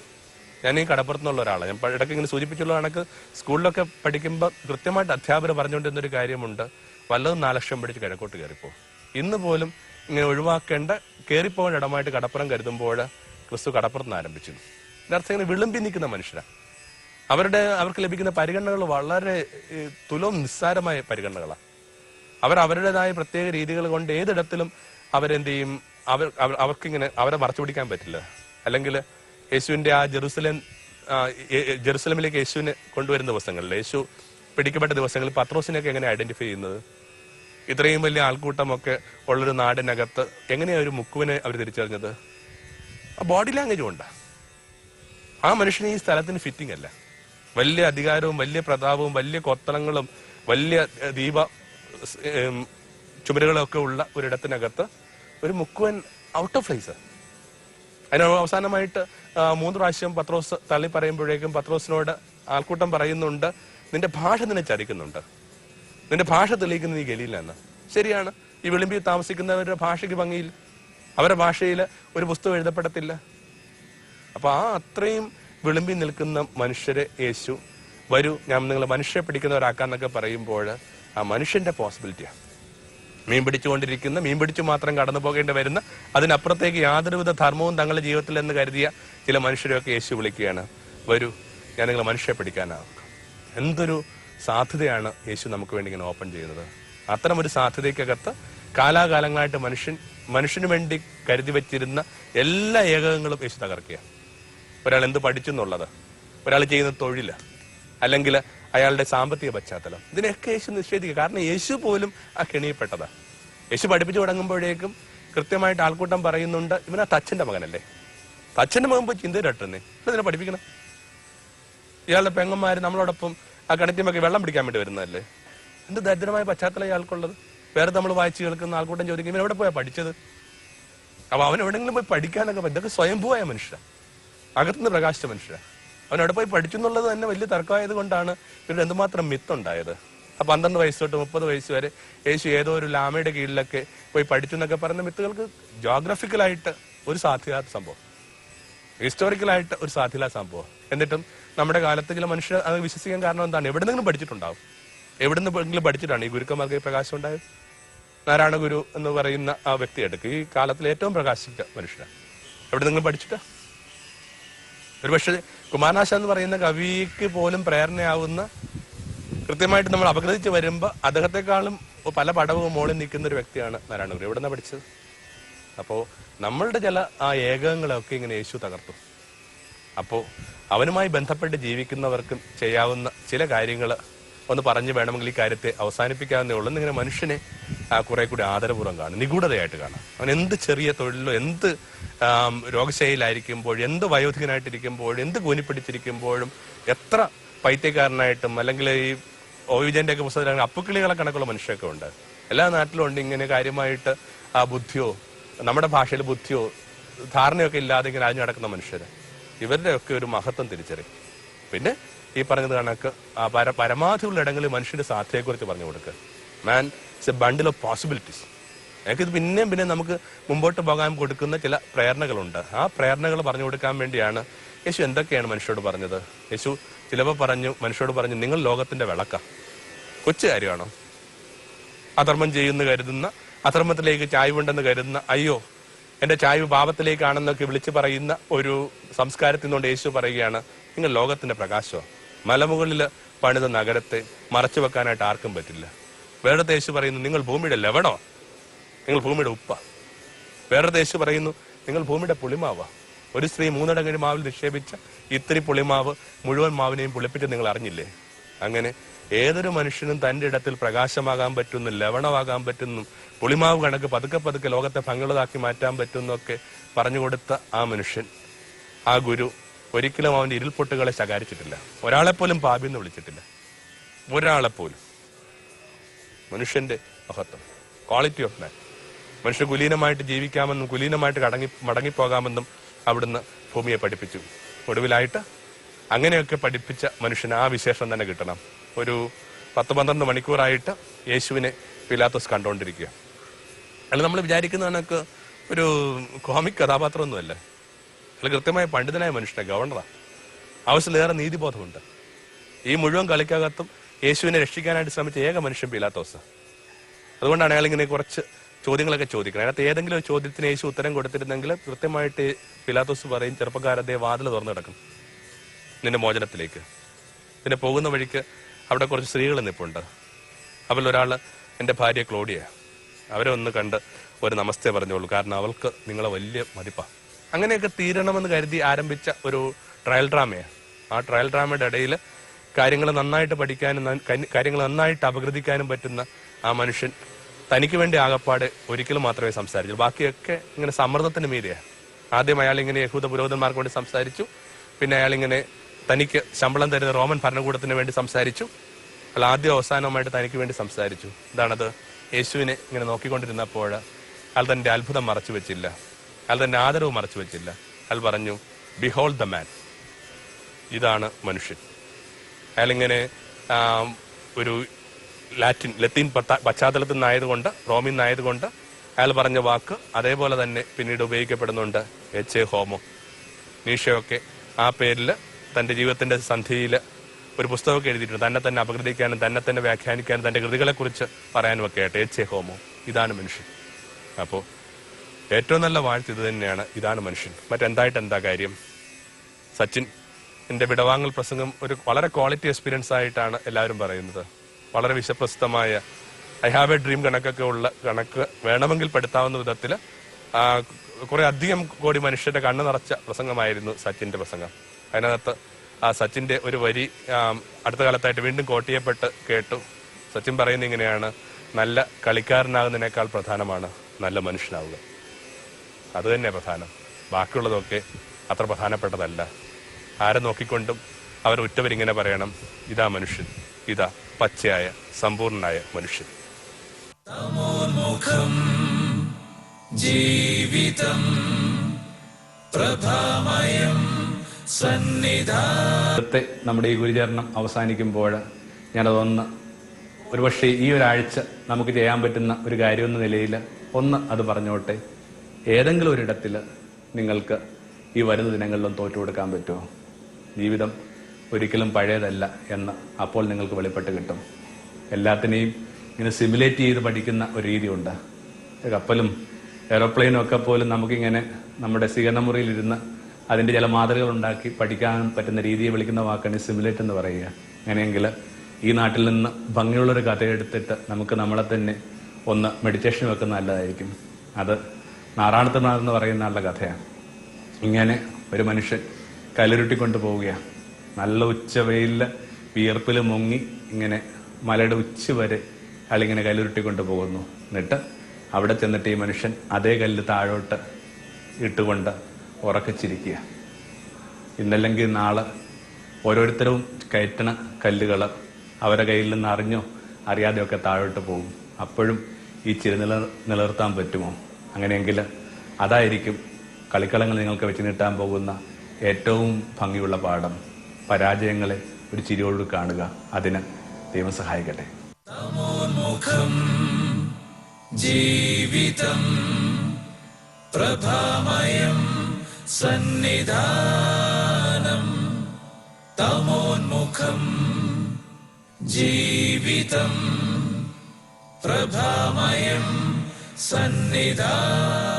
ഞാൻ ഈ കടപ്പുറത്തുനിന്നുള്ള ഒരാളാണ്. ഞാൻ ഇടയ്ക്ക് ഇങ്ങനെ സൂചിപ്പിച്ചുള്ള കണക്ക് സ്കൂളിലൊക്കെ പഠിക്കുമ്പോൾ കൃത്യമായിട്ട് അധ്യാപകർ പറഞ്ഞുകൊണ്ടിരുന്നൊരു കാര്യമുണ്ട്, വല്ലതും 4 ലക്ഷം പിടിച്ച് കിഴക്കോട്ട് കയറിപ്പോകും. ഇന്ന് പോലും ഇങ്ങനെ ഒഴിവാക്കേണ്ട കയറിപ്പോകാൻ ഇടമായിട്ട് കടപ്പുറം കരുതുമ്പോൾ ക്രിസ്തു കടപ്പുറത്ത് നിന്ന് ആരംഭിച്ചു. അർത്ഥം ഇങ്ങനെ വിളുമ്പി നിൽക്കുന്ന മനുഷ്യരാണ്. അവർക്ക് ലഭിക്കുന്ന പരിഗണനകൾ വളരെ തുലവും നിസ്സാരമായ പരിഗണനകളാണ്. അവരുടേതായ പ്രത്യേക രീതികൾ കൊണ്ട് ഏതിടത്തിലും അവരെന്ത് ചെയ്യും, അവർക്കിങ്ങനെ അവരെ മറച്ചു പിടിക്കാൻ പറ്റില്ല. അല്ലെങ്കിൽ യേശുവിന്റെ ആ ജെറുസലമിലേക്ക് യേശുവിനെ കൊണ്ടുവരുന്ന ദിവസങ്ങളിൽ, യേശു പിടിക്കപ്പെട്ട ദിവസങ്ങളിൽ പത്രോസിനെയൊക്കെ എങ്ങനെ ഐഡന്റിഫൈ ചെയ്യുന്നത്? ഇത്രയും വലിയ ആൾക്കൂട്ടമൊക്കെ ഉള്ളൊരു നാടിനകത്ത് എങ്ങനെയാ ഒരു മുക്കുവിനെ അവർ തിരിച്ചറിഞ്ഞത്? ആ ബോഡി ലാംഗ്വേജ് കൊണ്ടാ. ആ മനുഷ്യന് ഈ സ്ഥലത്തിന് ഫിറ്റിംഗ് അല്ല. വലിയ അധികാരവും വലിയ പ്രതാപവും വലിയ കൊത്തളങ്ങളും വലിയ ദീപ ചുമരുകളൊക്കെ ഉള്ള ഒരിടത്തിനകത്ത് ഒരു മുക്കുവൻ ഔട്ട് ഓഫ് പ്ലേസ്. അതിന് അവസാനമായിട്ട് 3 പ്രാവശ്യം പത്രോസ് തള്ളി പറയുമ്പോഴേക്കും പത്രോസിനോട് ആൾക്കൂട്ടം പറയുന്നുണ്ട്, നിന്റെ ഭാഷ നിന്നെ ചതിക്കുന്നുണ്ട്, നിന്റെ ഭാഷ തെളിയിക്കുന്നത് നീ ഗലീലാണ്. ശരിയാണ്, ഈ വിളിമ്പി താമസിക്കുന്നവരുടെ ഭാഷയ്ക്ക് ഭംഗിയില്ല, അവരുടെ ഭാഷയിൽ ഒരു പുസ്തകം എഴുതപ്പെടത്തില്ല. അപ്പൊ ആ അത്രയും വിളിമ്പി നിൽക്കുന്ന മനുഷ്യരെ യേശു വരൂ, ഞാൻ നിങ്ങളെ മനുഷ്യരെ പിടിക്കുന്നവരാക്കാന്നൊക്കെ പറയുമ്പോൾ ആ മനുഷ്യന്റെ പോസിബിലിറ്റിയാണ്. മീൻ പിടിച്ചുകൊണ്ടിരിക്കുന്ന, മീൻ പിടിച്ചു മാത്രം കടന്നു പോകേണ്ടി വരുന്ന, അതിനപ്പുറത്തേക്ക് യാതൊരുവിധ ധർമ്മവും തങ്ങളുടെ ജീവിതത്തിൽ എന്ന് കരുതിയ ചില മനുഷ്യരെയൊക്കെ യേശു വിളിക്കുകയാണ്, വരൂ ഞാൻ നിങ്ങളെ മനുഷ്യരെ പിടിക്കാനാകും. എന്തൊരു സാധ്യതയാണ് യേശു നമുക്ക് വേണ്ടി ഇങ്ങനെ ഓപ്പൺ ചെയ്യുന്നത്. അത്തരം ഒരു സാധ്യതയ്ക്കകത്ത് കാലാകാലങ്ങളായിട്ട് മനുഷ്യന് വേണ്ടി കരുതി വെച്ചിരുന്ന എല്ലാ ഏകകങ്ങളും യേശു തകർക്കുക. ഒരാൾ എന്ത് പഠിച്ചു എന്നുള്ളത്, ഒരാൾ ചെയ്യുന്ന തൊഴില്, അല്ലെങ്കിൽ അയാളുടെ സാമ്പത്തിക പശ്ചാത്തലം, ഇതിനെയൊക്കെ യേശു നിഷേധിക്കുക. കാരണം യേശു പോലും ആ കെണിയപ്പെട്ടതാ. യേശു പഠിപ്പിച്ചു തുടങ്ങുമ്പോഴേക്കും കൃത്യമായിട്ട് ആൾക്കൂട്ടം പറയുന്നുണ്ട്, ഇവനാ തച്ചന്റെ മകനല്ലേ, തച്ചന്റെ മകൻ പോയി ചിന്തയിലിട്ടുന്നേ, ഇതിനെ പഠിപ്പിക്കണം. ഇയാളുടെ പെങ്ങന്മാര് നമ്മളോടൊപ്പം ആ കിണറ്റിമൊക്കെ വെള്ളം പിടിക്കാൻ വേണ്ടി വരുന്നതല്ലേ. എന്ത് ദരിദ്രമായ പശ്ചാത്തലം ഇയാൾക്കുള്ളത്. വേറെ നമ്മൾ വായിച്ചു കേൾക്കുന്ന ആൾക്കൂട്ടം ചോദിക്കും, ഇവൻ എവിടെ പോയാ പഠിച്ചത്? അപ്പൊ അവൻ എവിടെയെങ്കിലും പോയി പഠിക്കാനൊക്കെ പറ്റും. ഇതൊക്കെ സ്വയംഭൂവായ മനുഷ്യ, അകത്തുനിന്ന് പ്രകാശിച്ച മനുഷ്യ. അവൻ എവിടെ പോയി പഠിച്ചു എന്നുള്ളത് തന്നെ വലിയ തർക്കമായത് കൊണ്ടാണ് ഇവരുടെ എന്തുമാത്രം മിത്തുണ്ടായത്. ആ 12 വയസ്സ് തൊട്ട് 30 വയസ്സ് വരെ യേശു ഏതോ ഒരു ലാമയുടെ കീഴിലൊക്കെ പോയി പഠിച്ചു എന്നൊക്കെ പറയുന്ന മിത്തുകൾക്ക് ജോഗ്രഫിക്കലായിട്ട് ഒരു സാധ്യത സംഭവം, ഹിസ്റ്റോറിക്കലായിട്ട് ഒരു സാധ്യത സംഭവം. എന്നിട്ടും നമ്മുടെ കാലത്ത് ചില മനുഷ്യർ അത് വിശ്വസിക്കാൻ കാരണം എന്താണ്? എവിടെന്നെങ്കിലും പഠിച്ചിട്ടുണ്ടാവും, എവിടെന്നെങ്കിലും പഠിച്ചിട്ടാണ് ഈ ഗുരുക്കന്മാർക്ക് ഈ പ്രകാശം ഉണ്ടായത്. നാരായണ ഗുരു എന്ന് പറയുന്ന ആ വ്യക്തി എടുക്കുക, ഈ കാലത്തിൽ ഏറ്റവും പ്രകാശിച്ച മനുഷ്യനാണ്. എവിടെന്നെങ്കിലും പഠിച്ചിട്ടാ? ഒരുപക്ഷെ കുമാരനാശാൻ എന്ന് പറയുന്ന കവിക്ക് പോലും പ്രേരണയാവുന്ന, കൃത്യമായിട്ട് നമ്മൾ അപഗ്രഥിച്ച് വരുമ്പോൾ അദ്ദേഹത്തെക്കാളും പല പടവും മോളിൽ നിൽക്കുന്ന ഒരു വ്യക്തിയാണ് നാരായണ ഗുരു. എവിടെ നിന്നാണ് പഠിച്ചത്? അപ്പോ നമ്മളുടെ ചില ആ ഏകങ്ങളൊക്കെ ഇങ്ങനെ യേശു തകർത്തു. അപ്പോ അവനുമായി ബന്ധപ്പെട്ട് ജീവിക്കുന്നവർക്കും ചെയ്യാവുന്ന ചില കാര്യങ്ങൾ ഒന്ന് പറഞ്ഞു വേണമെങ്കിൽ ഈ കാര്യത്തെ അവസാനിപ്പിക്കാവുന്നേ ഉള്ളൂ. എന്നിങ്ങനെ മനുഷ്യനെ കുറെ കൂടി ആദരപൂർവ്വം കാണും, നിഗൂഢതയായിട്ട് കാണാം. അവൻ എന്ത് ചെറിയ തൊഴിലോ, എന്ത് രോഗശൈലിയിലായിരിക്കുമ്പോഴും, എന്ത് വയോധികനായിട്ടിരിക്കുമ്പോഴും, എന്ത് കൂനിപ്പിടിച്ചിരിക്കുമ്പോഴും, എത്ര പൈത്യക്കാരനായിട്ടും, അല്ലെങ്കിൽ ഈ ഓവിജന്റെ ഒക്കെ പുസ്തകത്തിൽ അപ്പുക്കിളികളെ കണക്കുള്ള മനുഷ്യരൊക്കെ ഉണ്ട്. എല്ലാ നാട്ടിലും ഉണ്ട് ഇങ്ങനെ കാര്യമായിട്ട് ആ ബുദ്ധിയോ, നമ്മുടെ ഭാഷയിൽ ബുദ്ധിയോ ധാരണയൊക്കെ ഇല്ലാതെ ഇങ്ങനെ അഴിഞ്ഞു നടക്കുന്ന മനുഷ്യര്. ഇവരുടെയൊക്കെ ഒരു മഹത്വം തിരിച്ചറിയും. പിന്നെ ഈ പറഞ്ഞത് കണക്ക് പരമാവധിയുള്ള ഇടങ്ങളിൽ മനുഷ്യന്റെ സാധ്യതയെക്കുറിച്ച് പറഞ്ഞു കൊടുക്കുക. Man it's a bundle of possibilities. എനിക്കിത് പിന്നെയും നമുക്ക് മുമ്പോട്ട് പോകാൻ കൊടുക്കുന്ന ചില പ്രേരണകളുണ്ട്. ആ പ്രേരണകൾ പറഞ്ഞു കൊടുക്കാൻ വേണ്ടിയാണ് യേശു എന്തൊക്കെയാണ് മനുഷ്യരോട് പറഞ്ഞത്. യേശു ചിലപ്പോൾ മനുഷ്യരോട് പറഞ്ഞു, നിങ്ങൾ ലോകത്തിന്റെ വിളക്ക. കൊച്ചു കാര്യമാണോ? അധർമ്മം ചെയ്യുന്ന കരുതുന്ന, അധർമ്മത്തിലേക്ക് ചായ്വുണ്ടെന്ന് കരുതുന്ന, അയ്യോ എന്റെ ചായ്വ് പാപത്തിലേക്കാണെന്നൊക്കെ വിളിച്ചു പറയുന്ന ഒരു സംസ്കാരത്തിൽ നിന്നുകൊണ്ട് യേശു പറയുകയാണ്, നിങ്ങൾ ലോകത്തിന്റെ പ്രകാശമാണ്. മലമുകളിൽ പണിത നഗരത്തെ മറച്ചു വെക്കാനായിട്ട് ആർക്കും പറ്റില്ല. വേറെ യേശു പറയുന്നു, നിങ്ങൾ ഭൂമിയുടെ ലവണോ, നിങ്ങൾ ഭൂമിയുടെ ഉപ്പ. വേറെ യേശു പറയുന്നു, നിങ്ങൾ ഭൂമിയുടെ പുളിമാവാ. ഒരു സ്ത്രീ 3 അടങ്ങഴി മാവിൽ നിക്ഷേപിച്ച ഇത്തിരി പുളിമാവ് മുഴുവൻ മാവിനെയും പുളിപ്പിച്ച് നിങ്ങൾ അറിഞ്ഞില്ലേ? അങ്ങനെ ഏതൊരു മനുഷ്യനും തന്റെ ഇടത്തിൽ പ്രകാശമാകാൻ പറ്റുന്നു, ലവണമാകാൻ പറ്റുന്നു, പുളിമാവ് കണക്ക് പതുക്കെ പതുക്കെ ലോകത്തെ ഭംഗിയുള്ളതാക്കി മാറ്റാൻ പറ്റുന്നൊക്കെ പറഞ്ഞുകൊടുത്ത ആ മനുഷ്യൻ, ആ ഗുരു ഒരിക്കലും അവന്റെ ഇരുൾപൊട്ടുകളെ ശകാരിച്ചിട്ടില്ല. ഒരാളെപ്പോലും പാപിന്ന് വിളിച്ചിട്ടില്ല, ഒരാളെപ്പോലും. മനുഷ്യന്റെ മഹത്വം, ക്വാളിറ്റി ഓഫ് മാൻ. മനുഷ്യൻ കുലീനമായിട്ട് ജീവിക്കാമെന്നും കുലീനമായിട്ട് മടങ്ങിപ്പോകാമെന്നും അവിടുന്ന് ഭൂമിയെ പഠിപ്പിച്ചു. ഒടുവിലായിട്ട് അങ്ങനെയൊക്കെ പഠിപ്പിച്ച മനുഷ്യന് ആ വിശേഷം തന്നെ കിട്ടണം. ഒരു 10-12 മണിക്കൂറായിട്ട് യേശുവിനെ പിലാത്തോസ് കണ്ടുകൊണ്ടിരിക്കുക. അല്ല, നമ്മൾ വിചാരിക്കുന്ന കണക്ക് ഒരു കോമിക് കഥാപാത്രമൊന്നുമല്ല. അല്ല, കൃത്യമായ പണ്ഡിതനായ മനുഷ്യനെ, ഗവർണറാ. ആവശ്യത്തിലേറെ നീതിബോധമുണ്ട്. ഈ മുഴുവൻ കളിക്കകത്തും യേശുവിനെ രക്ഷിക്കാനായിട്ട് ശ്രമിച്ച ഏക മനുഷ്യൻ പിലാത്തോസ്. അതുകൊണ്ടാണ് അയാളിങ്ങനെ കുറച്ച് ചോദ്യങ്ങളൊക്കെ ചോദിക്കണം. അതിനകത്ത് ഏതെങ്കിലും ഒരു ചോദ്യത്തിന് യേശു ഉത്തരം കൊടുത്തിരുന്നെങ്കിൽ കൃത്യമായിട്ട് പിലാത്തോസ് പറയും, ചെറുപ്പക്കാരത്തെ വാതിൽ തുറന്നു കിടക്കും നിന്റെ മോചനത്തിലേക്ക്. പിന്നെ പോകുന്ന വഴിക്ക് അവിടെ കുറച്ച് സ്ത്രീകൾ നിൽപ്പുണ്ട്. അവരിൽ ഒരാൾ എൻ്റെ ഭാര്യ ക്ലോഡിയ, അവരെ ഒന്ന് കണ്ട് ഒരു നമസ്തേ പറഞ്ഞോളൂ, കാരണം അവൾക്ക് നിങ്ങളെ വലിയ മതിപ്പാണ്. അങ്ങനെയൊക്കെ തീരണമെന്ന് കരുതി ആരംഭിച്ച ഒരു ട്രയൽ ഡ്രാമയാണ്. ആ ട്രയൽ ഡ്രാമയുടെ ഇടയിൽ കാര്യങ്ങൾ നന്നായിട്ട് പഠിക്കാനും കാര്യങ്ങൾ നന്നായിട്ട് അപഗ്രഥിക്കാനും പറ്റുന്ന ആ മനുഷ്യൻ തനിക്ക് വേണ്ടി ആകപ്പാടെ ഒരിക്കലും മാത്രമേ സംസാരിച്ചു. ബാക്കിയൊക്കെ ഇങ്ങനെ സമ്മർദ്ദത്തിന് മീതെയാണ്. ആദ്യം അയാൾ ഇങ്ങനെ യഹൂദ പുരോഹിതന്മാർക്ക് വേണ്ടി സംസാരിച്ചു. പിന്നെ അയാളിങ്ങനെ തനിക്ക് ശമ്പളം തരുന്ന റോമൻ ഭരണകൂടത്തിന് വേണ്ടി സംസാരിച്ചു. അയാൾ ആദ്യം അവസാനവുമായിട്ട് തനിക്ക് വേണ്ടി സംസാരിച്ചു. എന്താണത്? യേശുവിനെ ഇങ്ങനെ നോക്കിക്കൊണ്ടിരുന്നപ്പോൾ അയാൾ തന്റെ അത്ഭുതം മറച്ചു വെച്ചില്ല, അയാൾ തന്റെ ആദരവ് മറച്ചു വെച്ചില്ല. അയാൾ പറഞ്ഞു, ബിഹോൾഡ് ദ മാൻ, ഇതാണ് മനുഷ്യൻ. അയാളിങ്ങനെ ഒരു ലത്തീൻ പശ്ചാത്തലത്തിൽ നിന്നായതുകൊണ്ട്, റോമിൽ നിന്നായതുകൊണ്ട് അയാൾ പറഞ്ഞ വാക്ക് അതേപോലെ തന്നെ പിന്നീട് ഉപയോഗിക്കപ്പെടുന്നുണ്ട്. H homo. നീഷയൊക്കെ ആ പേരിൽ തന്റെ ജീവിതത്തിന്റെ സന്ധിയിൽ ഒരു പുസ്തകമൊക്കെ എഴുതിയിട്ടുണ്ട്. തന്നെ തന്നെ അപഗ്രഥിക്കാനും തന്നെ തന്നെ വ്യാഖ്യാനിക്കാനും തന്റെ കൃതികളെ കുറിച്ച് പറയാനും ഒക്കെ ആയിട്ട്. എച്ച് ഹോമോ, ഇതാണ് മനുഷ്യൻ. അപ്പോൾ ഏറ്റവും നല്ല വാഴ്ച ഇത് തന്നെയാണ്, ഇതാണ് മനുഷ്യൻ. മറ്റെന്തായിട്ട് എന്താ കാര്യം? സച്ചിൻ എന്റെ വിടവാങ്ങൽ പ്രസംഗം ഒരു വളരെ ക്വാളിറ്റി എക്സ്പീരിയൻസ് ആയിട്ടാണ് എല്ലാവരും പറയുന്നത്. വളരെ വിശ്വപ്രസിദ്ധമായ ഐ ഹാവ് എ ഡ്രീം കണക്കൊക്കെ ഉള്ള കണക്ക് വേണമെങ്കിൽ പെടുത്താവുന്ന വിധത്തിൽ കുറെ അധികം കോടി മനുഷ്യരുടെ കണ്ണു നിറച്ച പ്രസംഗമായിരുന്നു സച്ചിന്റെ പ്രസംഗം. അതിനകത്ത് ആ സച്ചിന്റെ ഒരു വരി അടുത്ത കാലത്തായിട്ട് വീണ്ടും കോട്ട് ചെയ്യപ്പെട്ട് കേട്ടു. സച്ചിൻ പറയുന്നത് ഇങ്ങനെയാണ്, നല്ല കളിക്കാരനാകുന്നതിനേക്കാൾ പ്രധാനമാണ് നല്ല മനുഷ്യനാവുക. അത് തന്നെ പ്രധാനം, ബാക്കിയുള്ളതൊക്കെ അത്ര പ്രധാനപ്പെട്ടതല്ല. ആരെ നോക്കിക്കൊണ്ടും അവർ ഉറ്റവരിങ്ങനെ പറയണം, ഇതാ മനുഷ്യൻ, ഇതാ പച്ചയായ സമ്പൂർണനായ മനുഷ്യൻ. ജീവിതം പ്രഭാമയം സന്നിധാനത്തെ നമ്മുടെ ഈ ഗുരുചരണം അവസാനിക്കുമ്പോൾ ഞാനതൊന്ന് ഒരുപക്ഷെ ഈ ഒരാഴ്ച നമുക്ക് ചെയ്യാൻ പറ്റുന്ന ഒരു കാര്യമെന്ന നിലയിൽ ഒന്ന് അത് പറഞ്ഞോട്ടെ. ഏതെങ്കിലും ഒരിടത്തിൽ നിങ്ങൾക്ക് ഈ വരുന്ന ദിനങ്ങളിലും തോറ്റു കൊടുക്കാൻ പറ്റുമോ? ജീവിതം ഒരിക്കലും പഴയതല്ല എന്ന് അപ്പോൾ നിങ്ങൾക്ക് വെളിപ്പെട്ട് കിട്ടും. എല്ലാത്തിനെയും ഇങ്ങനെ സിമുലേറ്റ് ചെയ്ത് പഠിക്കുന്ന ഒരു രീതിയുണ്ട്. കപ്പലും എയ്റോപ്ലെയിനും ഒക്കെ പോലും നമുക്കിങ്ങനെ നമ്മുടെ സ്വീകരണമുറിയിലിരുന്ന് അതിൻ്റെ ചില മാതൃകകൾ ഉണ്ടാക്കി പഠിക്കാൻ പറ്റുന്ന രീതിയെ വിളിക്കുന്ന വാക്കാണ് സിമുലേറ്റ് എന്ന് പറയുക. അങ്ങനെയെങ്കിൽ ഈ നാട്ടിൽ നിന്ന് ഭംഗിയുള്ളൊരു കഥയെടുത്തിട്ട് നമുക്ക് നമ്മളെ തന്നെ ഒന്ന് മെഡിറ്റേഷൻ വെക്കുന്ന നല്ലതായിരിക്കും. അത് നാറാണത്തുനാഥ് എന്ന് പറയുന്ന ആളുടെ കഥയാണ്. ഇങ്ങനെ ഒരു മനുഷ്യൻ കല്ലുരുട്ടിക്കൊണ്ട് പോവുകയാണ്. നല്ല ഉച്ചവെയിലിൽ വിയർപ്പിൽ മുങ്ങി ഇങ്ങനെ മലയുടെ ഉച്ച വരെ അയാളിങ്ങനെ കല്ലുരുട്ടിക്കൊണ്ട് പോകുന്നു. എന്നിട്ട് അവിടെ ചെന്നിട്ട് ഈ മനുഷ്യൻ അതേ കല്ല് താഴോട്ട് ഇട്ടുകൊണ്ട് ഉറക്കിച്ചിരിക്കുക. ഇന്നല്ലെങ്കിൽ നാളെ ഓരോരുത്തരും കയറ്റണ കല്ലുകൾ അവരുടെ കയ്യിൽ നിന്ന് അറിഞ്ഞോ അറിയാതെയൊക്കെ താഴോട്ട് പോകും. അപ്പോഴും ഈ ചിരി നിലനിർത്താൻ പറ്റുമോ? അങ്ങനെയെങ്കിൽ അതായിരിക്കും കളിക്കളങ്ങൾ നിങ്ങൾക്ക് വെച്ച് നീട്ടാൻ പോകുന്ന ഏറ്റവും ഭംഗിയുള്ള പാഠം. പരാജയങ്ങളെ ഒരു ചിരിയോട് കാണുക. അതിന് ദൈവം സഹായിക്കട്ടെ. ജീവിതം പ്രഭാമയം സന്നിധാനം തമോന്മുഖം. ജീവിതം പ്രഭാമയം സന്നിധാനം.